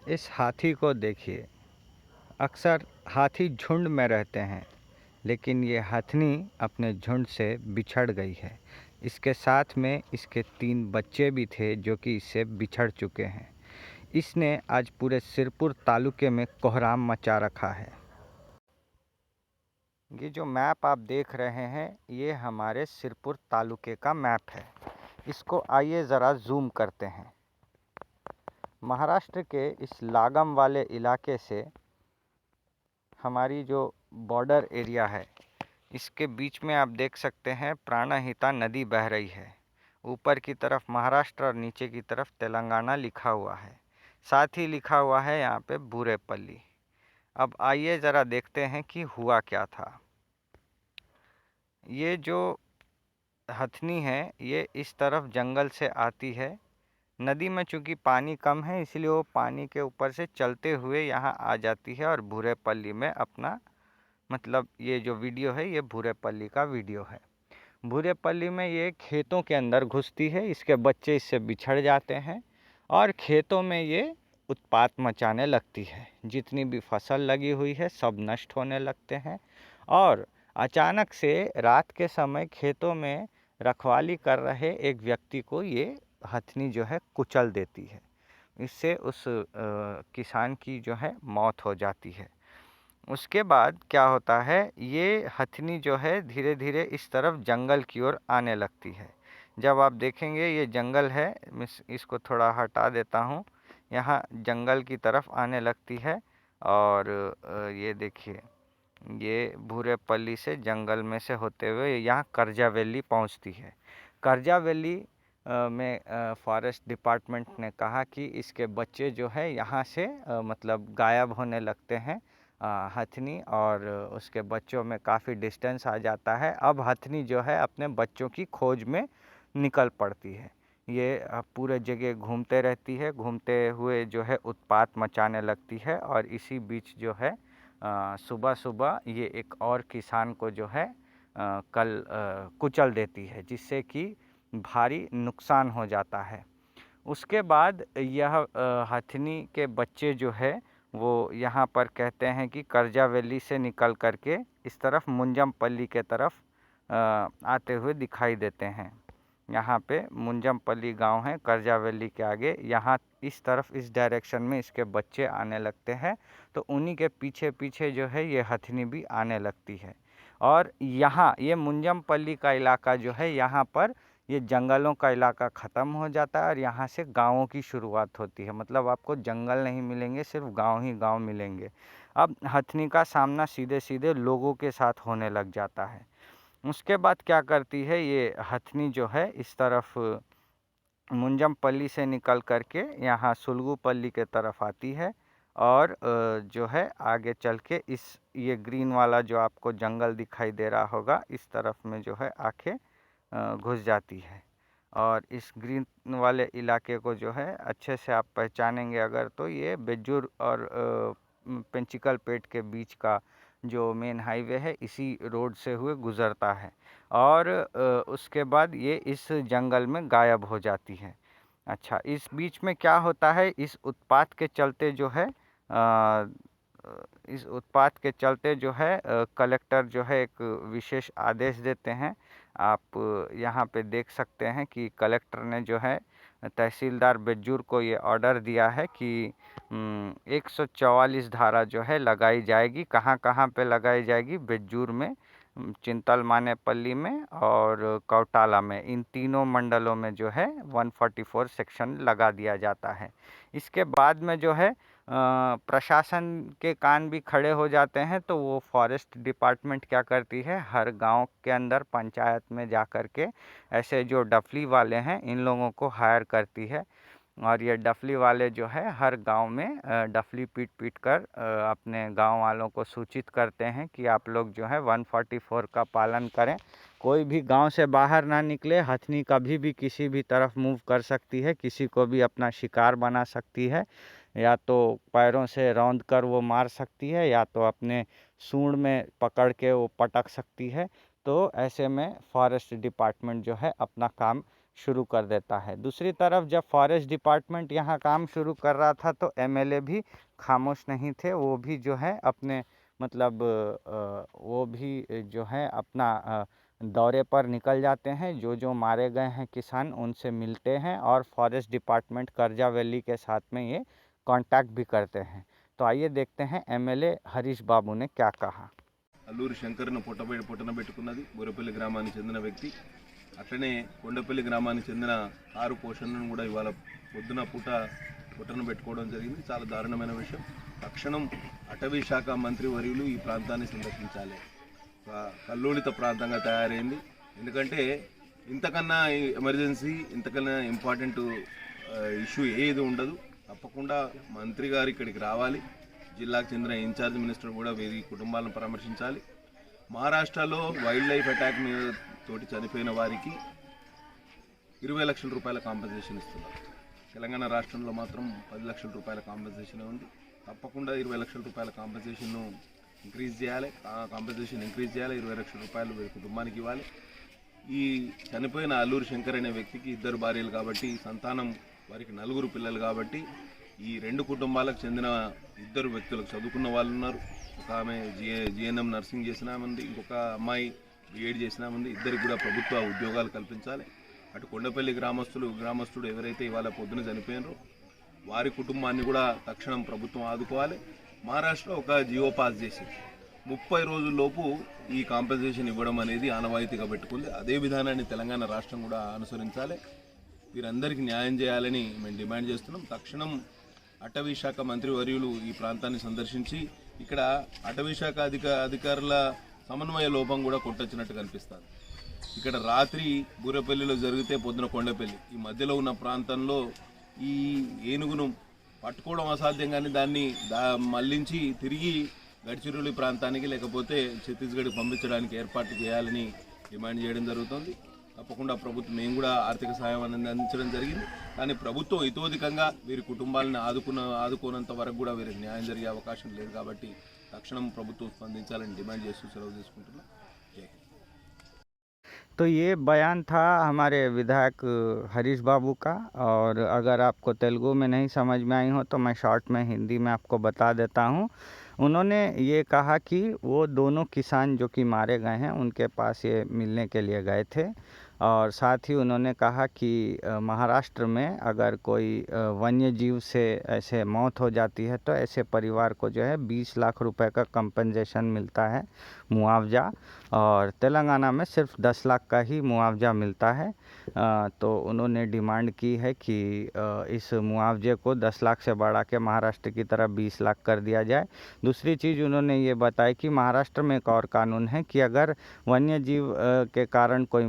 इस हाथी को देखिए। अक्सर हाथी झुंड में रहते हैं, लेकिन ये हथनी अपने झुंड से बिछड़ गई है। इसके साथ में इसके 3 बच्चे भी थे जो कि इससे बिछड़ चुके हैं। इसने आज पूरे सिरपुर तालुके में कोहराम मचा रखा है। ये जो मैप आप देख रहे हैं, ये हमारे सिरपुर तालुके का मैप है। इसको आइए ज़रा जूम करते हैं। महाराष्ट्र के इस लागम वाले इलाके से हमारी जो बॉर्डर एरिया है, इसके बीच में आप देख सकते हैं प्राणहिता नदी बह रही है। ऊपर की तरफ महाराष्ट्र और नीचे की तरफ तेलंगाना लिखा हुआ है। साथ ही लिखा हुआ है यहाँ पे बूरेपल्ली। अब आइए ज़रा देखते हैं कि हुआ क्या था। ये जो हथनी है, ये इस तरफ जंगल से आती है। नदी में चूँकि पानी कम है, इसलिए वो पानी के ऊपर से चलते हुए यहाँ आ जाती है और बूरेपल्ली में अपना मतलब ये जो वीडियो है, ये बूरेपल्ली का वीडियो है। बूरेपल्ली में ये खेतों के अंदर घुसती है। इसके बच्चे इससे बिछड़ जाते हैं और खेतों में ये उत्पात मचाने लगती है। जितनी भी फसल लगी हुई है, सब नष्ट होने लगते हैं। और अचानक से रात के समय खेतों में रखवाली कर रहे एक व्यक्ति को ये हथनी जो है कुचल देती है। इससे उस किसान की जो है मौत हो जाती है। उसके बाद क्या होता है, ये हथनी जो है धीरे धीरे इस तरफ जंगल की ओर आने लगती है। जब आप देखेंगे ये जंगल है, मैं इसको थोड़ा हटा देता हूँ। यहाँ जंगल की तरफ आने लगती है और ये देखिए, ये बूरेपल्ली से जंगल में से होते हुए यहाँ करजा वैली पहुँचती है। करजा वैली में फॉरेस्ट डिपार्टमेंट ने कहा कि इसके बच्चे जो है यहाँ से मतलब गायब होने लगते हैं। हथनी और उसके बच्चों में काफ़ी डिस्टेंस आ जाता है। अब हथनी जो है अपने बच्चों की खोज में निकल पड़ती है। ये पूरे जगह घूमते रहती है, घूमते हुए जो है उत्पात मचाने लगती है। और इसी बीच जो है सुबह सुबह ये एक और किसान को जो है कल कुचल देती है, जिससे कि भारी नुकसान हो जाता है। उसके बाद यह हथनी के बच्चे जो है वो यहाँ पर कहते हैं कि करजा वैली से निकल करके इस तरफ मुंजमपल्ली के तरफ आते हुए दिखाई देते हैं। यहाँ पे मुंजमपल्ली गांव है करजा वैली के आगे। यहाँ इस तरफ इस डायरेक्शन में इसके बच्चे आने लगते हैं, तो उन्हीं के पीछे पीछे जो है ये हथनी भी आने लगती है। और यहाँ ये मुंजमपल्ली का इलाका जो है, यहाँ पर ये जंगलों का इलाका ख़त्म हो जाता है और यहाँ से गाँवों की शुरुआत होती है। मतलब आपको जंगल नहीं मिलेंगे, सिर्फ गाँव ही गाँव मिलेंगे। अब हथनी का सामना सीधे सीधे लोगों के साथ होने लग जाता है। उसके बाद क्या करती है ये हथनी जो है, इस तरफ मुंजमपल्ली से निकल करके यहाँ सुलगूपल्ली के तरफ आती है और जो है आगे चल के इस ये ग्रीन वाला जो आपको जंगल दिखाई दे रहा होगा, इस तरफ में जो है आके घुस जाती है। और इस ग्रीन वाले इलाके को जो है अच्छे से आप पहचानेंगे अगर, तो ये बेज्जूर और पेंचिकल पेट के बीच का जो मेन हाईवे है, इसी रोड से हुए गुज़रता है। और उसके बाद ये इस जंगल में गायब हो जाती है। अच्छा, इस बीच में क्या होता है, इस उत्पात के चलते जो है इस उत्पात के चलते जो है कलेक्टर जो है एक विशेष आदेश देते हैं। आप यहाँ पे देख सकते हैं कि कलेक्टर ने जो है तहसीलदार बेज्जूर को ये ऑर्डर दिया है कि 144 धारा जो है लगाई जाएगी। कहाँ कहाँ पे लगाई जाएगी? बेज्जूर में, चिंतलमानेपल्ली में और कौटाला में। इन तीनों मंडलों में जो है 144 सेक्शन लगा दिया जाता है। इसके बाद में जो है प्रशासन के कान भी खड़े हो जाते हैं, तो वो फॉरेस्ट डिपार्टमेंट क्या करती है, हर गांव के अंदर पंचायत में जा कर के ऐसे जो डफली वाले हैं, इन लोगों को हायर करती है। और ये डफली वाले जो है हर गांव में डफली पीट पीट कर अपने गांव वालों को सूचित करते हैं कि आप लोग जो है 144 का पालन करें। कोई भी गांव से बाहर ना निकले। हथनी कभी भी किसी भी तरफ मूव कर सकती है, किसी को भी अपना शिकार बना सकती है। या तो पैरों से रौंद कर वो मार सकती है, या तो अपने सूंड में पकड़ के वो पटक सकती है। तो ऐसे में फॉरेस्ट डिपार्टमेंट जो है अपना काम शुरू कर देता है। दूसरी तरफ जब फॉरेस्ट डिपार्टमेंट यहाँ काम शुरू कर रहा था तो एमएलए भी खामोश नहीं थे, वो भी जो है अपने मतलब वो भी जो है अपना दौरे पर निकल जाते हैं। जो मारे गए हैं किसान उनसे मिलते हैं और फॉरेस्ट डिपार्टमेंट करजा वैली के साथ में ये कांटेक्ट भी करते हैं। तो आइए देखते हैं एमएलए हरीश बाबू ने क्या कहा। అల్లూరి శంకర్ను పొట్టబెట్టుకున్నది బురపల్లి గ్రామానికి చెందిన వ్యక్తి. అట్లనే కొండపల్లి గ్రామానికి చెందిన కారు పోషణను కూడా ఇవాళ పొద్దున పూట పొట్టను పెట్టుకోవడం జరిగింది. చాలా దారుణమైన విషయం. తక్షణం అటవీ శాఖ మంత్రి వర్యులు ఈ ప్రాంతాన్ని సందర్శించాలి. కల్లోలిత ప్రాంతంగా తయారైంది. ఎందుకంటే ఇంతకన్నా ఎమర్జెన్సీ, ఇంతకన్నా ఇంపార్టెంట్ ఇష్యూ ఏది ఉండదు. తప్పకుండా మంత్రి గారు ఇక్కడికి రావాలి. జిల్లాకు చెందిన ఇన్ఛార్జ్ మినిస్టర్ కూడా వీరి కుటుంబాలను పరామర్శించాలి. మహారాష్ట్రలో వైల్డ్ లైఫ్ అటాక్ తోటి చనిపోయిన వారికి 20 లక్షల రూపాయల కాంపెన్సేషన్ ఇస్తున్నారు. తెలంగాణ రాష్ట్రంలో మాత్రం 10 లక్షల రూపాయల కాంపెన్సేషన్ ఉంది. తప్పకుండా 20 లక్షల రూపాయల కాంపెన్సేషన్ ఇంక్రీజ్ చేయాలి. 20 లక్షల రూపాయలు వీరి కుటుంబానికి ఇవ్వాలి. ఈ చనిపోయిన అల్లూరి శంకర్ అనే వ్యక్తికి 2 భార్యలు కాబట్టి, సంతానం వారికి 4 పిల్లలు కాబట్టి ఈ 2 కుటుంబాలకు చెందిన 2 వ్యక్తులకు చదువుకున్న వాళ్ళు ఉన్నారు. ఒక ఆమె జిఎన్ఎం నర్సింగ్ చేసిన ఉంది, ఇంకొక అమ్మాయి బీఎడ్ చేసిన ఉంది. ఇద్దరికి కూడా ప్రభుత్వ ఉద్యోగాలు కల్పించాలి. అటు కొండపల్లి గ్రామస్తుడు ఎవరైతే ఇవాళ పొద్దున చనిపోయినారో వారి కుటుంబాన్ని కూడా తక్షణం ప్రభుత్వం ఆదుకోవాలి. మహారాష్ట్ర ఒక జియో పాస్ చేసి 30 రోజుల్లోపు ఈ కాంపెన్సేషన్ ఇవ్వడం అనేది ఆనవాయితీగా పెట్టుకుంది. అదే విధానాన్ని తెలంగాణ రాష్ట్రం కూడా అనుసరించాలి. వీరందరికీ న్యాయం చేయాలని మేము డిమాండ్ చేస్తున్నాం. తక్షణం అటవీ శాఖ మంత్రి వర్యులు ఈ ప్రాంతాన్ని సందర్శించి ఇక్కడ అటవీ శాఖ అధికారుల సమన్వయ లోపం కూడా కొట్టొచ్చినట్టు కనిపిస్తుంది. ఇక్కడ రాత్రి బూరపల్లిలో జరిగితే పొద్దున కొండపల్లి ఈ మధ్యలో ఉన్న ప్రాంతంలో ఈ ఏనుగును పట్టుకోవడం అసాధ్యం, కానీ దాన్ని మళ్లించి తిరిగి గడ్చిరోలి ప్రాంతానికి లేకపోతే ఛత్తీస్గఢ్కి పంపించడానికి ఏర్పాటు చేయాలని డిమాండ్ చేయడం జరుగుతుంది. తప్పకుండా ప్రభుత్వం మేము కూడా ఆర్థిక సహాయం అందించడం జరిగింది. కానీ ప్రభుత్వం ఇతోధికంగా వీరి కుటుంబాలను ఆదుకోనంత వరకు కూడా వీరికి న్యాయం జరిగే అవకాశం లేదు. కాబట్టి తక్షణం ప్రభుత్వం స్పందించాలని డిమాండ్ చేస్తూ సెలవు తీసుకుంటున్నాం. జై హింద్. तो ये बयान था हमारे विधायक हरीश बाबू का। और अगर आपको तेलुगु में नहीं समझ में आई हो तो मैं शॉर्ट में हिंदी में आपको बता देता हूँ। उन्होंने ये कहा कि वो दोनों किसान जो कि मारे गए हैं उनके पास ये मिलने के लिए गए थे। और साथ ही उन्होंने कहा कि महाराष्ट्र में अगर कोई वन्य जीव से ऐसे मौत हो जाती है तो ऐसे परिवार को जो है 20 लाख रुपए का कंपनसेशन मिलता है, मुआवजा। और तेलंगाना में सिर्फ 10 लाख का ही मुआवजा मिलता है। तो उन्होंने डिमांड की है कि इस मुआवजे को 10 लाख से बढ़ा के महाराष्ट्र की तरफ 20 लाख कर दिया जाए। दूसरी चीज़ उन्होंने ये बताई कि महाराष्ट्र में एक और कानून है कि अगर वन्य जीव के कारण कोई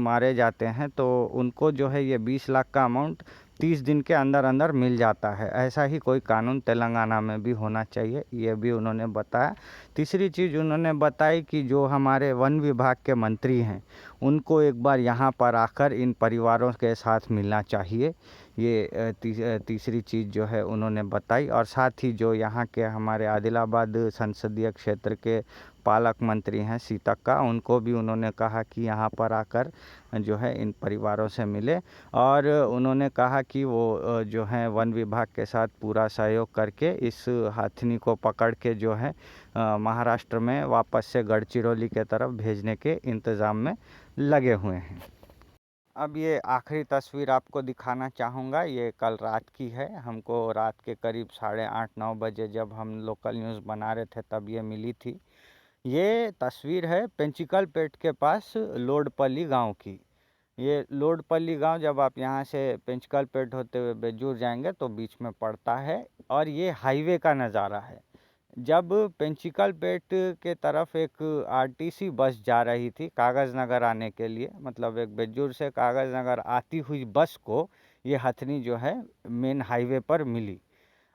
मारे जाते हैं तो उनको जो है ये 20 लाख का अमाउंट 30 दिन के अंदर अंदर मिल जाता है। ऐसा ही कोई कानून तेलंगाना में भी होना चाहिए, ये भी उन्होंने बताया। तीसरी चीज़ उन्होंने बताई कि जो हमारे वन विभाग के मंत्री हैं उनको एक बार यहाँ पर आकर इन परिवारों के साथ मिलना चाहिए। ये तीसरी चीज़ जो है उन्होंने बताई। और साथ ही जो यहाँ के हमारे आदिलाबाद संसदीय क्षेत्र के पालक मंत्री हैं सीतक्का, उनको भी उन्होंने कहा कि यहाँ पर आकर जो है इन परिवारों से मिले। और उन्होंने कहा कि वो जो है वन विभाग के साथ पूरा सहयोग करके इस हाथनी को पकड़ के जो है महाराष्ट्र में वापस से गढ़चिरौली के तरफ भेजने के इंतज़ाम में लगे हुए हैं। अब ये आखिरी तस्वीर आपको दिखाना चाहूँगा। ये कल रात की है। हमको रात के करीब 8:30-9 बजे जब हम लोकल न्यूज़ बना रहे थे तब ये मिली थी। ये तस्वीर है पेंचिकल पेट के पास लोडपल्ली गांव की। ये लोडपल्ली गांव जब आप यहाँ से पेंचिकल पेट होते हुए बेजूर जाएंगे तो बीच में पड़ता है। और ये हाईवे का नज़ारा है। जब पेंचिकल पेट के तरफ एक आरटीसी बस जा रही थी कागज़ नगर आने के लिए, मतलब एक बेजूर से कागज़ नगर आती हुई बस को ये हथनी जो है मेन हाईवे पर मिली।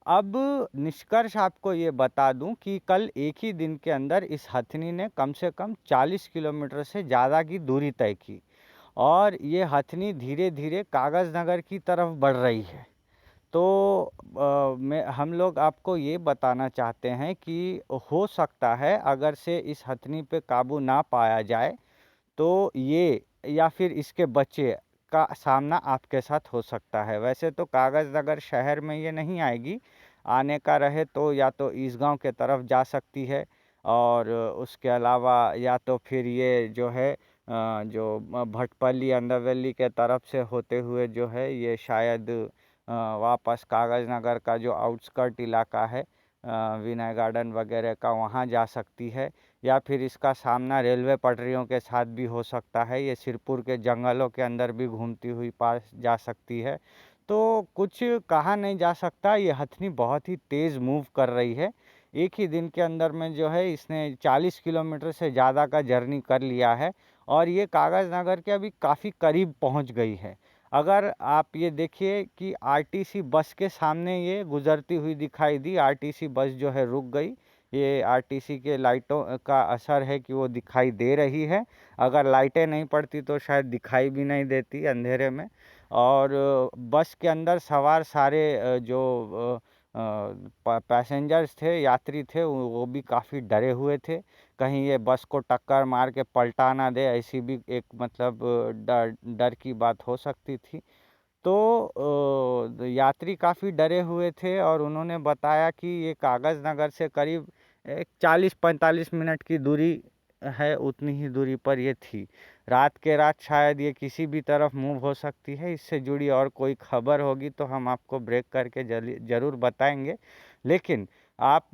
अब निष्कर्ष आपको ये बता दूं कि कल एक ही दिन के अंदर इस हथनी ने कम से कम 40 किलोमीटर से ज़्यादा की दूरी तय की। और ये हथनी धीरे धीरे कागज़ नगर की तरफ बढ़ रही है। तो हम लोग आपको ये बताना चाहते हैं कि हो सकता है अगर से इस हथनी पे काबू ना पाया जाए तो ये या फिर इसके बच्चे का सामना आपके साथ हो सकता है। वैसे तो कागज़ नगर शहर में ये नहीं आएगी, आने का रहे तो या तो ईसगाँव के तरफ जा सकती है और उसके अलावा या तो फिर ये जो है जो भटपल्ली अंडरवेली के तरफ से होते हुए जो है ये शायद वापस कागज़ नगर का जो आउटस्कर्ट इलाका है विनय गार्डन वगैरह का, वहाँ जा सकती है, या फिर इसका सामना रेलवे पटरियों के साथ भी हो सकता है। ये सिरपुर के जंगलों के अंदर भी घूमती हुई पास जा सकती है। तो कुछ कहा नहीं जा सकता, ये हथनी बहुत ही तेज़ मूव कर रही है। एक ही दिन के अंदर में जो है इसने 40 किलोमीटर से ज़्यादा का जर्नी कर लिया है और ये कागज़ नगर के अभी काफ़ी करीब पहुंच गई है। अगर आप ये देखिए कि आरटीसी बस के सामने ये गुजरती हुई दिखाई दी, आरटीसी बस जो है रुक गई। ये आरटीसी के लाइटों का असर है कि वो दिखाई दे रही है, अगर लाइटें नहीं पड़ती तो शायद दिखाई भी नहीं देती अंधेरे में। और बस के अंदर सवार सारे जो पैसेंजर्स थे, यात्री थे, वो भी काफ़ी डरे हुए थे, कहीं ये बस को टक्कर मार के पलटा ना दे, ऐसी भी एक मतलब डर डर की बात हो सकती थी। तो यात्री काफ़ी डरे हुए थे और उन्होंने बताया कि ये कागज़ नगर से करीब एक 40-45 मिनट की दूरी है, उतनी ही दूरी पर ये थी। रात के रात शायद ये किसी भी तरफ मूव हो सकती है। इससे जुड़ी और कोई खबर होगी तो हम आपको ब्रेक करके ज़रूर बताएंगे। लेकिन आप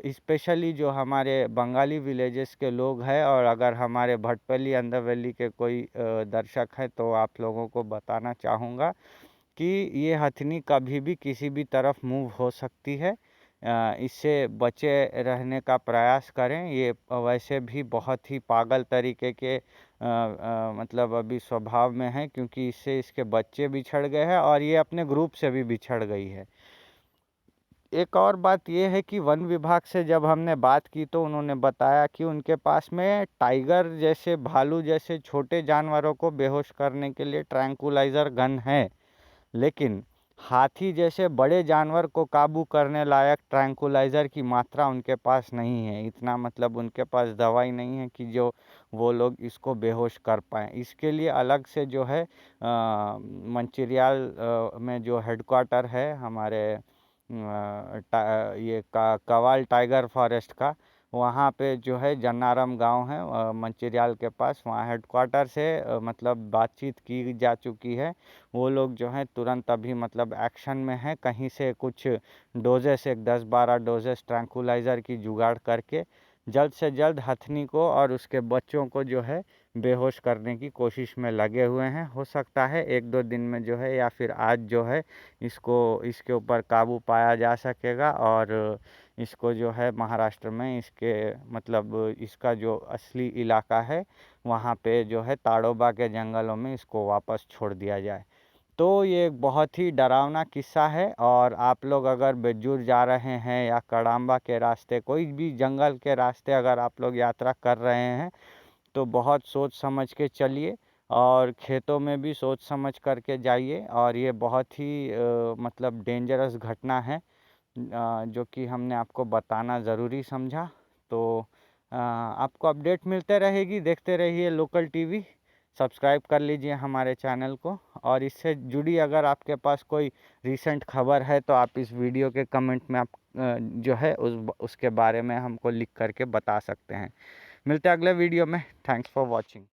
स्पेशली जो हमारे बंगाली विलेजेस के लोग हैं और अगर हमारे भटपल्ली अंडरवेली के कोई दर्शक हैं तो आप लोगों को बताना चाहूँगा कि ये हथनी कभी भी किसी भी तरफ मूव हो सकती है। इससे बचे रहने का प्रयास करें। ये वैसे भी बहुत ही पागल तरीके के मतलब अभी स्वभाव में है, क्योंकि इससे इसके बच्चे बिछड़ गए हैं और ये अपने ग्रुप से भी बिछड़ गई है। एक और बात ये है कि वन विभाग से जब हमने बात की तो उन्होंने बताया कि उनके पास में टाइगर जैसे, भालू जैसे छोटे जानवरों को बेहोश करने के लिए ट्रैंकुलाइज़र गन है, लेकिन हाथी जैसे बड़े जानवर को काबू करने लायक ट्रैंकुलाइज़र की मात्रा उनके पास नहीं है। इतना मतलब उनके पास दवाई नहीं है कि जो वो लोग इसको बेहोश कर पाएँ। इसके लिए अलग से जो है मंचिरियाल में जो हेडक्वार्टर है हमारे ये कवाल टाइगर फॉरेस्ट का, वहाँ पे जो है जन्नारम गांव है मंचिरियाल के पास, वहाँ हेडक्वार्टर से मतलब बातचीत की जा चुकी है। वो लोग जो हैं तुरंत अभी मतलब एक्शन में है, कहीं से कुछ डोजेस, एक 10-12 डोजेस ट्रैंकुलाइज़र की जुगाड़ करके जल्द से जल्द हथनी को और उसके बच्चों को जो है बेहोश करने की कोशिश में लगे हुए हैं। हो सकता है 1-2 दिन में जो है या फिर आज जो है इसके ऊपर काबू पाया जा सकेगा और इसको जो है महाराष्ट्र में इसके मतलब इसका जो असली इलाका है वहाँ पे जो है ताड़ोबा के जंगलों में इसको वापस छोड़ दिया जाए। तो ये एक बहुत ही डरावना किस्सा है और आप लोग अगर बेजूर जा रहे हैं या कड़ाम्बा के रास्ते, कोई भी जंगल के रास्ते अगर आप लोग यात्रा कर रहे हैं तो बहुत सोच समझ के चलिए और खेतों में भी सोच समझ करके जाइए। और ये बहुत ही मतलब डेंजरस घटना है जो कि हमने आपको बताना ज़रूरी समझा। तो आपको अपडेट मिलते रहेगी, देखते रहिए लोकल टीवी, सब्सक्राइब कर लीजिए हमारे चैनल को और इससे जुड़ी अगर आपके पास कोई रीसेंट खबर है तो आप इस वीडियो के कमेंट में आप जो है उसके बारे में हमको लिख करके बता सकते हैं। मिलते हैं अगले वीडियो में। Thanks for watching.